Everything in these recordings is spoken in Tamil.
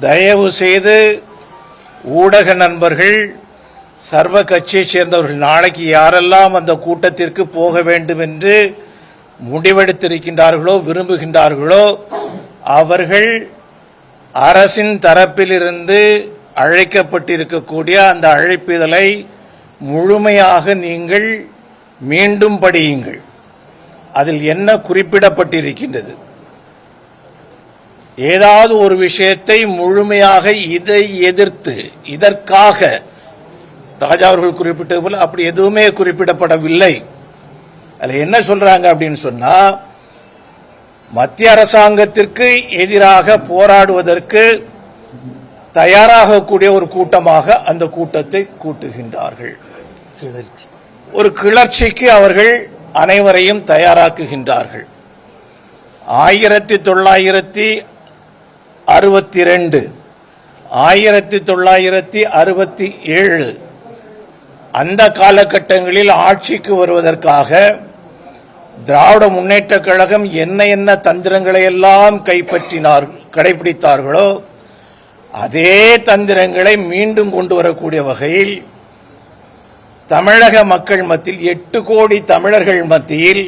தயவு செய்து ஊடக நண்பர்கள், சர்வ கட்சியை சேர்ந்தவர்கள் நாளைக்கு யாரெல்லாம் அந்த கூட்டத்திற்கு போக வேண்டும் என்று முடிவெடுத்திருக்கின்றார்களோ விரும்புகின்றார்களோ அவர்கள் அரசின் தரப்பிலிருந்து அழைக்கப்பட்டிருக்கக்கூடிய அந்த அழைப்பிதழை முழுமையாக நீங்கள் மீண்டும் படியுங்கள். அதில் என்ன குறிப்பிடப்பட்டிருக்கின்றது? ஏதாவது ஒரு விஷயத்தை முழுமையாக இதை எதிர்த்து இதற்காக ராஜா அவர்கள் குறிப்பிட்டது போல அப்படி எதுவுமே குறிப்பிடப்படவில்லை. அதில் என்ன சொல்றாங்க அப்படின்னு சொன்னா, மத்திய அரசாங்கத்திற்கு எதிராக போராடுவதற்கு தயாராகக்கூடிய ஒரு கூட்டமாக அந்த கூட்டத்தை கூட்டுகின்றார்கள். ஒரு கிளர்ச்சிக்கு அவர்கள் அனைவரையும் தயாராக்குகின்றார்கள். 1962, 1967 அந்த காலகட்டங்களில் ஆட்சிக்கு வருவதற்காக திராவிட முன்னேற்றக் கழகம் என்ன தந்திரங்களை எல்லாம் கடைபிடித்தார்களோ அதே தந்திரங்களை மீண்டும் கொண்டு வரக்கூடிய வகையில் தமிழக மக்கள் மத்தியில் 8 கோடி தமிழர்கள் மத்தியில்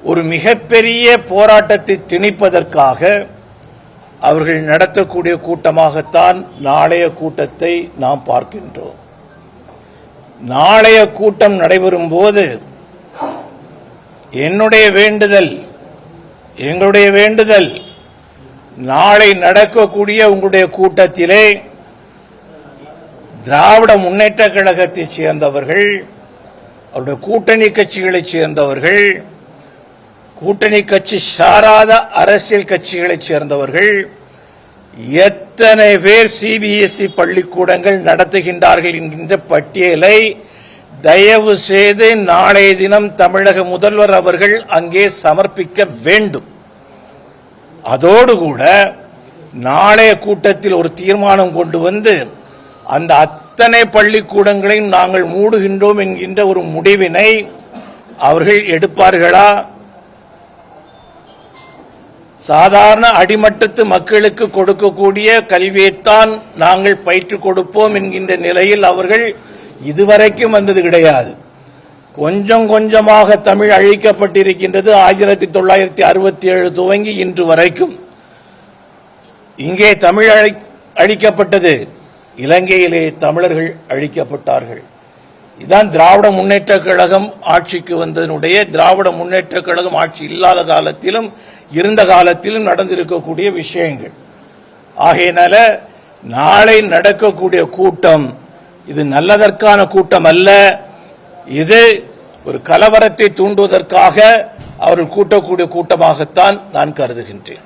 ஒரு மிகப்பெரிய போராட்டத்தை திணிப்பதற்காக அவர்கள் நடத்தக்கூடிய கூட்டமாகத்தான் நாளைய கூட்டத்தை நாம் பார்க்கின்றோம். நாளைய கூட்டம் நடைபெறும் போது எங்களுடைய வேண்டுதல் நாளை நடக்கக்கூடிய உங்களுடைய கூட்டத்திலே திராவிட முன்னேற்ற கழகத்தைச் சேர்ந்தவர்கள், அவருடைய கூட்டணி கட்சிகளைச் சேர்ந்தவர்கள், கூட்டணி கட்சி சாராத அரசியல் கட்சிகளைச் சேர்ந்தவர்கள், எத்தனை பேர் சிபிஎஸ்இ பள்ளிக்கூடங்கள் நடத்துகின்றார்கள் என்கின்ற பட்டியலை தயவு செய்து நாளைய தினம் தமிழக முதல்வர் அவர்கள் அங்கே சமர்ப்பிக்க வேண்டும். அதோடு கூட நாளைய கூட்டத்தில் ஒரு தீர்மானம் கொண்டு வந்து அந்த அத்தனை பள்ளிக்கூடங்களையும் நாங்கள் மூடுகின்றோம் என்கின்ற ஒரு முடிவினை அவர்கள் எடுப்பார்களா? சாதாரண அடிமட்டத்து மக்களுக்கு கொடுக்கக்கூடிய கல்வியைத்தான் நாங்கள் பயிற்றுக் கொடுப்போம் என்கின்ற நிலையில் அவர்கள் இதுவரைக்கும் வந்தது கிடையாது. கொஞ்சம் கொஞ்சமாக தமிழ் அழிக்கப்பட்டிருக்கின்றது. 1967 துவங்கி இன்று வரைக்கும். இங்கே தமிழ் அழிக்கப்பட்டது, இலங்கையிலே தமிழர்கள் அழிக்கப்பட்டார்கள். இதுதான் திராவிட முன்னேற்ற கழகம் ஆட்சிக்கு வந்ததனுடைய, திராவிட முன்னேற்ற கழகம் ஆட்சி இல்லாத காலத்திலும் இருந்த காலத்திலும் நடந்திருக்கக்கூடிய விஷயங்கள். ஆகையினால நாளை நடக்கக்கூடிய கூட்டம் இது நல்லதற்கான கூட்டம் அல்ல. இது ஒரு கலவரத்தை தூண்டுவதற்காக அவர்கள் கூட்டக்கூடிய கூட்டமாகத்தான் நான் கருதுகின்றேன்.